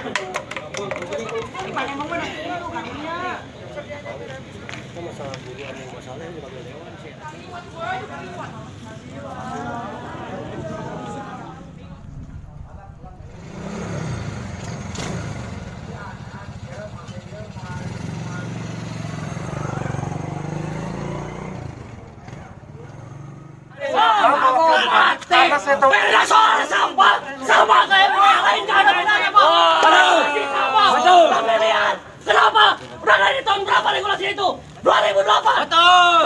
Masalah dulu ada masalah yang dipanggil dewan sih. Karena saya tahu beda soal sampah sama kayak yang lain kan ada bedanya Pak. Betul. Kenapa? Udah dari tahun berapa regulasi itu? 2008. Betul.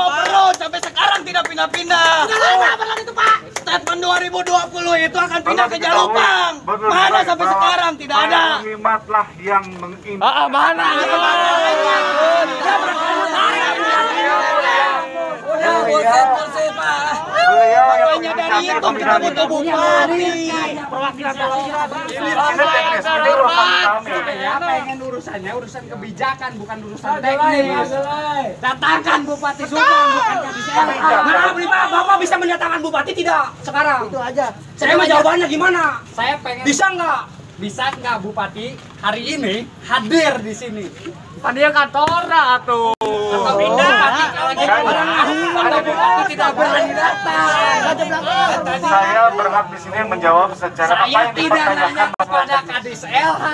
Betul. Sampai sekarang tidak pindah-pindah. Kapan lagi itu Pak? Statement 2020 itu akan pindah ke Jalupang. Mana sampai sekarang tidak ada. Hematlah yang mengimpor. Mana? Beliau yang Makanya dari itu kita butuh bupati. Perwakilan ini teknis, ini urusan kami. Saya pengen urusan kebijakan, bukan urusan teknis. Datangkan Bupati Subang, bukan Kadis LH. Nah, Bapak bisa mendatangkan bupati tidak sekarang? Itu aja. Saya mau jawabannya gimana? Saya pengen bisa nggak Bupati hari ini hadir di sini? Panggil kantor tuh. Atau pindah kalau Bupati tidak berani datang. Saya berhak di sini menjawab secara apa Saya yang tidak nanya dipertanyakan kepada Kadis LH.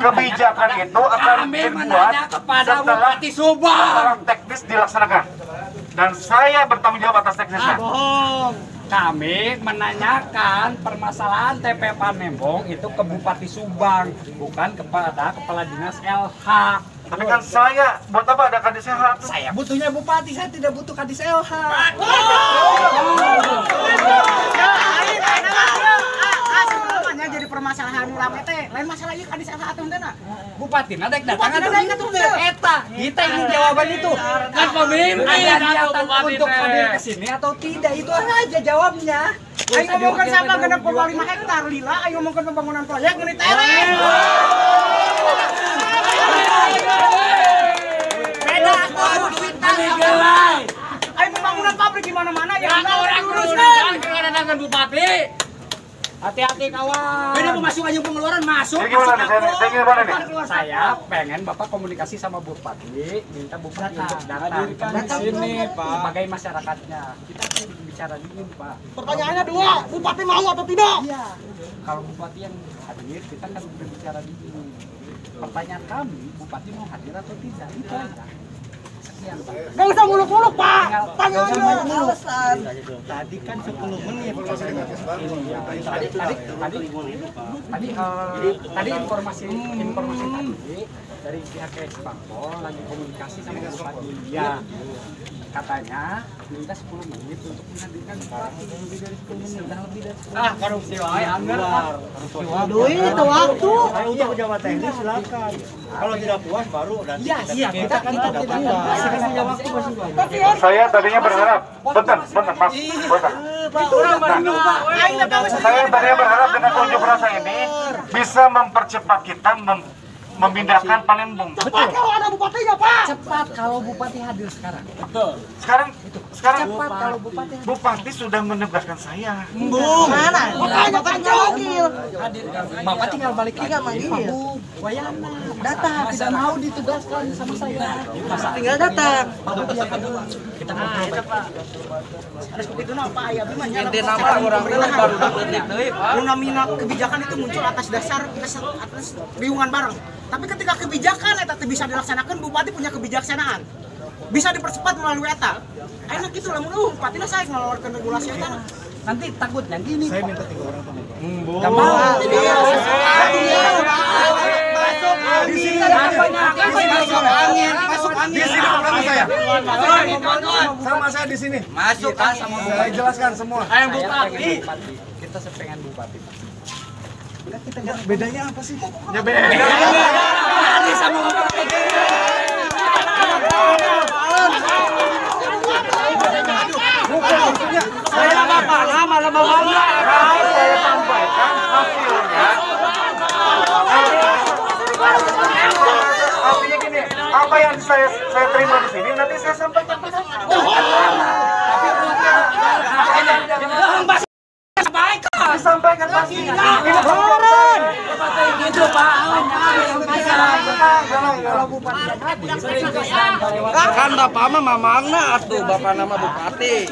kebijakan itu akan dibuat kepada setelah Bupati Subang. teknis dilaksanakan. Dan saya bertanggung jawab atas teknisnya. Kami menanyakan permasalahan TP Panembong itu ke Bupati Subang, bukan kepada Kepala Dinas LH. Tapi kan saya, buat apa ada kadis sehat? Saya butuhnya Bupati, saya tidak butuh Kadis LH. Jadi permasalahan rame teh lain masalah ieu kadis LH atuh teh. Bupati nadek datang atau eta. Kita ingin jawaban itu. Kan pemimpin ada niatan untuk hadir ke sini atau tidak, itu aja jawabnya. Ayo ngomongkeun sama 6,5 hektar lila, ayo ngomongkeun pembangunan proyek geuni tereng. Beda aku duit Ayo pembangunan pabrik di mana-mana ya. orang urusan dengan bupati. Hati-hati kawan. Beda pemasukan yang pengeluaran masuk. Jadi gimana nih? Saya gimana nih? Saya pengen Bapak komunikasi sama Bupati, minta Bupati untuk datang di sini Pak sebagai masyarakatnya. Kita bicara dulu Pak. Pertanyaannya dua, bupati mau atau tidak? Iya. Kalau Bupati yang hadir, kita kan berbicara di sini. Pertanyaan kami, Bupati mau hadir atau tidak? Itu aja. Sekian Pak. Gak usah muluk-muluk Pak. Tanya aja. Tadi kan 10 menit. Tadi informasi tadi dari pihak Ekspangpol lagi komunikasi sama Bupati. Ya, katanya minta 10 menit untuk menghadirkan Bupati. Lebih dari 10 menit, sudah lebih dari 10 menit. Korupsi wae anggar. Duit itu waktu. Saya untuk pejabat teknis silakan. Kalau tidak puas baru nanti Iya, kita kan tidak puas. punya waktu masih banyak. Saya tadinya berharap, bentar, Mas, bentar. Saya tadinya berharap dengan unjuk rasa ini bisa mempercepat kita memindahkan Palembang. Cepat kalau ada bupatinya Pak. Cepat kalau Bupati hadir sekarang. Sekarang Cepat kalau Bupati hadir. Bupati sudah menugaskan saya. Mana? Makanya kan wakil. Bapak tinggal balik lagi. Wayana datang, tidak mau ditugaskan sama saya. Tinggal datang. Kita ngobrol baik. Harus begitu nah Pak Aya Bima nya. Ente nama orang baru detik deui, Pak. Munamina kebijakan itu muncul atas dasar atas riungan bareng. Tapi ketika kebijakan eta bisa dilaksanakan, bupati punya kebijaksanaan. Bisa dipercepat melalui eta. Enak gitu lah mun bupatina saya ngeluarkan regulasi eta. Nanti takutnya gini, Saya Pak. minta 3 orang teman. Gak mau. Di sini masuk angin sama saya. Sama saya di sini. Masuk kan sama Saya jelaskan semua. Ayam bupati. Kita sepengen Bupati. Bedanya apa sih? Ya beda. Sama bupati. Saya apa? Lama-lama Saya sampaikan hasilnya. Artinya gini, apa yang saya terima di sini nanti saya sampaikan ke sana. Itu Pak. Kan bapak mah mamangna atuh, bapak nama bupati.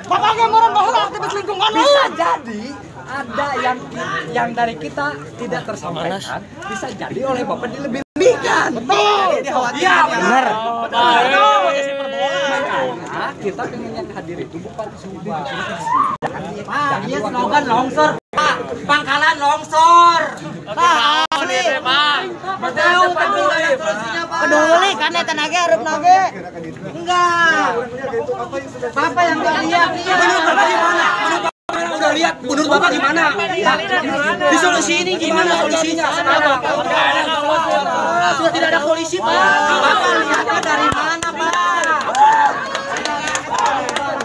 Bapaknya orang baheula aktivis lingkungan lu. Bisa jadi ada yang dari kita tidak tersampaikan, bisa jadi oleh bapak dilebih-lebihkan. Betul. Iya benar. Makanya Kita pengen yang hadir itu Bupati Subang. Dia slogan longsor, Pak. Pangkalan longsor. Nah, ini Pak. Betul, peduli kan eta nage hareup nage. Enggak. Bapak yang enggak lihat. Menurut Bapak gimana? Udah lihat, menurut Bapak gimana? Di solusi ini gimana solusinya? Sudah tidak ada polisi, Pak. Bapak lihatnya dari mana, Pak?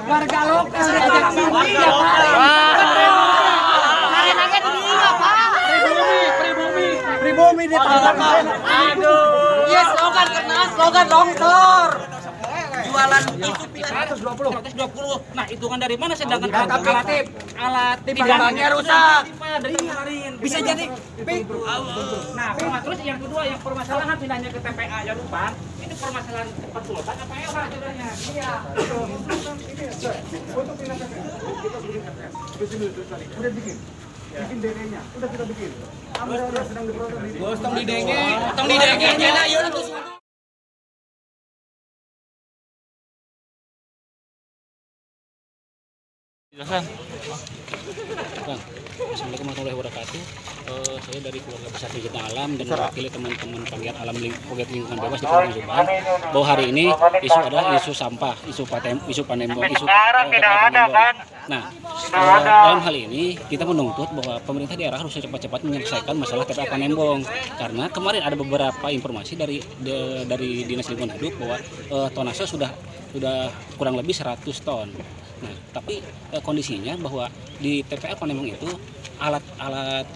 Warga lokal diajak sendiri ya, Pak. Nage di dieu, Pak. Pribumi ditangkap. Aduh. Yes, slogan longsor. Jualan itu 120. Nah, hitungan dari mana sedangkan alat timbangannya rusak. Dari kemarin. Bisa jadi. Nah, terus yang kedua yang permasalahan pindahnya ke TPA Jalupang, ini permasalahan petulosan apa ya Pak sebenarnya? Iya. Udah bikin DD-nya, udah kita bikin. Amdalnya sedang diproses di. Tong di denge nya na ieu tuh. Bang, Assalamualaikum warahmatullahi wabarakatuh. Saya dari keluarga besar Pegiat Alam dan mewakili teman-teman Pegiat Alam Lingkungan Bebas di Kabupaten Subang. Bahwa hari ini isu adalah isu sampah, isu Panembong, isu Panembong. Nah, dalam hal ini kita menuntut bahwa pemerintah daerah harus cepat-cepat menyelesaikan masalah TPA Panembong, karena kemarin ada beberapa informasi dari Dinas Lingkungan Hidup bahwa tonase sudah kurang lebih 100 ton. Nah, tapi kondisinya bahwa di TPA Panembong itu alat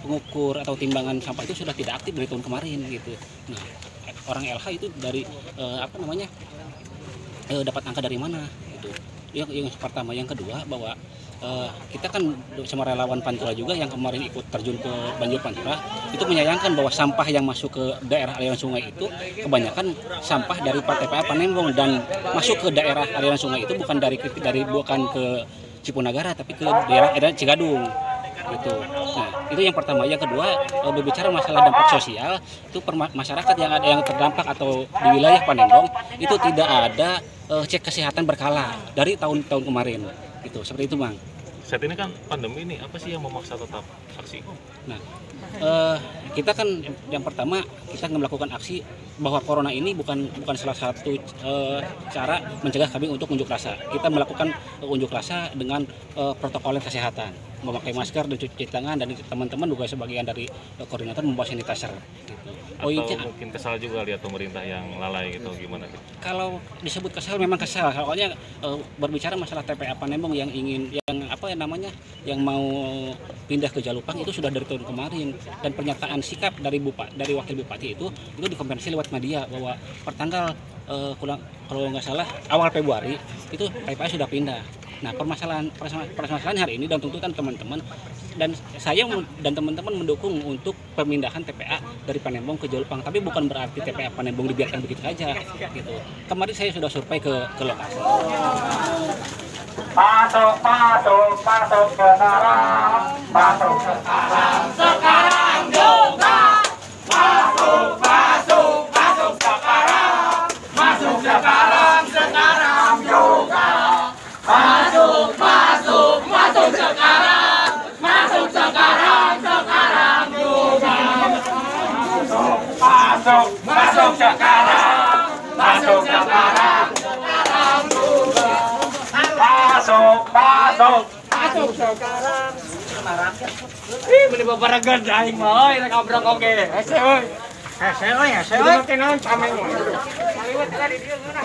pengukur atau timbangan sampah itu sudah tidak aktif dari tahun kemarin gitu. Nah, orang LH itu dari dapat angka dari mana gitu. Yang pertama, yang kedua bahwa kita kan sama relawan Pantura juga yang kemarin ikut terjun ke banjir Pantura itu menyayangkan bahwa sampah yang masuk ke daerah aliran sungai itu kebanyakan sampah dari TPA Panembong dan masuk ke daerah aliran sungai itu bukan ke Cipunagara tapi ke daerah Cigadung gitu. Nah, itu yang pertama. Yang kedua, berbicara masalah dampak sosial, itu masyarakat yang terdampak atau di wilayah Panembong itu tidak ada cek kesehatan berkala dari tahun-tahun kemarin. Gitu, seperti itu, Bang. Saat ini kan pandemi ini, apa sih yang memaksa tetap aksi? Nah, kita kan yang pertama kita melakukan aksi bahwa corona ini bukan salah satu cara mencegah kami untuk unjuk rasa. Kita melakukan unjuk rasa dengan protokol kesehatan, memakai masker dan cuci tangan, dan teman-teman juga sebagian dari koordinator membawa sanitizer. Gitu. Atau mungkin kesal juga lihat pemerintah yang lalai gitu, gimana? Kalau disebut kesal memang kesal. Soalnya berbicara masalah TPA Panembong yang mau pindah ke Jalupang itu sudah dari tahun kemarin, dan pernyataan sikap dari wakil bupati itu dikonfirmasi lewat media bahwa pertanggal kalau nggak salah awal Februari itu TPA sudah pindah. Nah, permasalahan hari ini dan tuntutan teman-teman dan saya dan teman-teman mendukung untuk pemindahan TPA dari Panembong ke Jalupang, tapi bukan berarti TPA Panembong dibiarkan begitu saja gitu. Kemarin saya sudah survei ke lokasi. Masuk sekarang juga. Masuk sekarang juga. Masuk sekarang. Beli babaragan aing mah euy rek obrok oge. Hese euy. Hese euy. Kenaon cameng mah. Kaliwat teh di dieu geuna.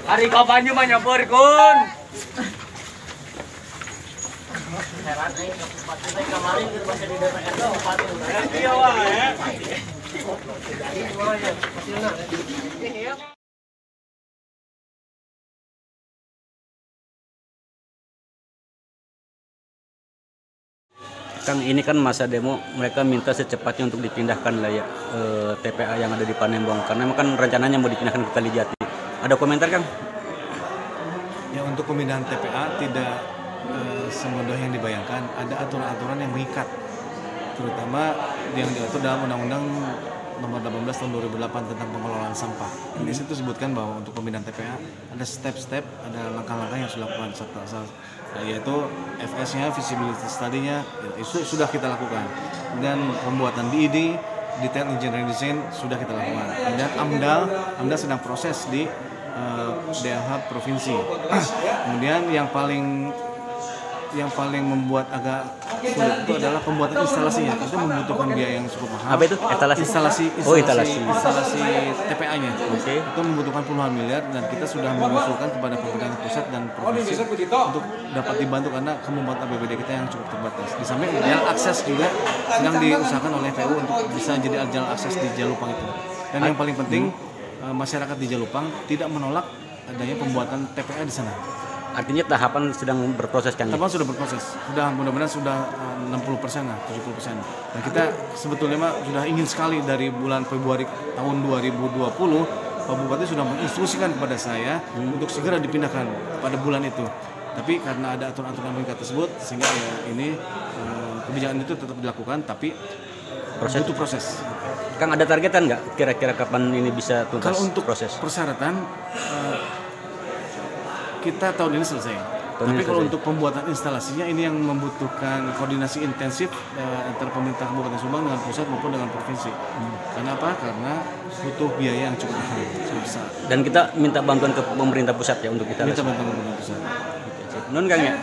Hari ka banyu mah nyampeurkeun. Heran aing ke bupati teh kemarin keur basa di DPR bupati. Iya wae. Kang, ini kan masa demo, mereka minta secepatnya untuk dipindahkan lah ya TPA yang ada di Panembong, karena memang kan rencananya mau dipindahkan ke Kalijati. Ada komentar, Kang? Ya, untuk pemindahan TPA tidak semudah yang dibayangkan. Ada aturan-aturan yang mengikat, terutama yang diatur dalam Undang-Undang Nomor 18 Tahun 2008 tentang pengelolaan sampah. Di situ disebutkan bahwa untuk pemindahan TPA ada step-step, ada langkah-langkah yang sudah dilakukan, yaitu FS-nya, visibility study-nya itu sudah kita lakukan. Dan pembuatan DED, detail engineering design, sudah kita lakukan. Dan AMDAL sedang proses di DLH provinsi. Kemudian yang paling membuat agak sulit itu adalah pembuatan instalasinya. Itu membutuhkan biaya yang cukup mahal. Apa itu? Instalasi? Instalasi TPA-nya. Oke. Itu membutuhkan puluhan miliar, dan kita sudah mengusulkan kepada pemerintah pusat dan provinsi untuk dapat dibantu karena kemampuan APBD kita yang cukup terbatas. Di samping jalan akses juga sedang diusahakan oleh PU untuk bisa jadi jalan akses di Jalupang itu. Dan yang paling penting, masyarakat di Jalupang tidak menolak adanya pembuatan TPA di sana. Artinya tahapan sedang berproses, Kang? Tahapan sudah berproses, mudah-mudahan sudah 60% lah, 70%. Dan kita sebetulnya sudah ingin sekali dari bulan Februari tahun 2020, Pak Bupati sudah menginstruksikan kepada saya untuk segera dipindahkan pada bulan itu. Tapi karena ada aturan-aturan mengikat tersebut, sehingga ya ini kebijakan itu tetap dilakukan, tapi butuh proses. Kang, ada targetan nggak kira-kira kapan ini bisa tuntas? Kalau untuk proses persyaratan, kita tahun ini selesai. Tapi kalau untuk pembuatan instalasinya ini yang membutuhkan koordinasi intensif antara pemerintah Kabupaten Subang dengan pusat maupun dengan provinsi. Karena apa? Karena butuh biaya yang cukup besar. Dan kita minta bantuan ke pemerintah pusat ya untuk kita. Minta bantuan ke pemerintah pusat. Non, Kang ya.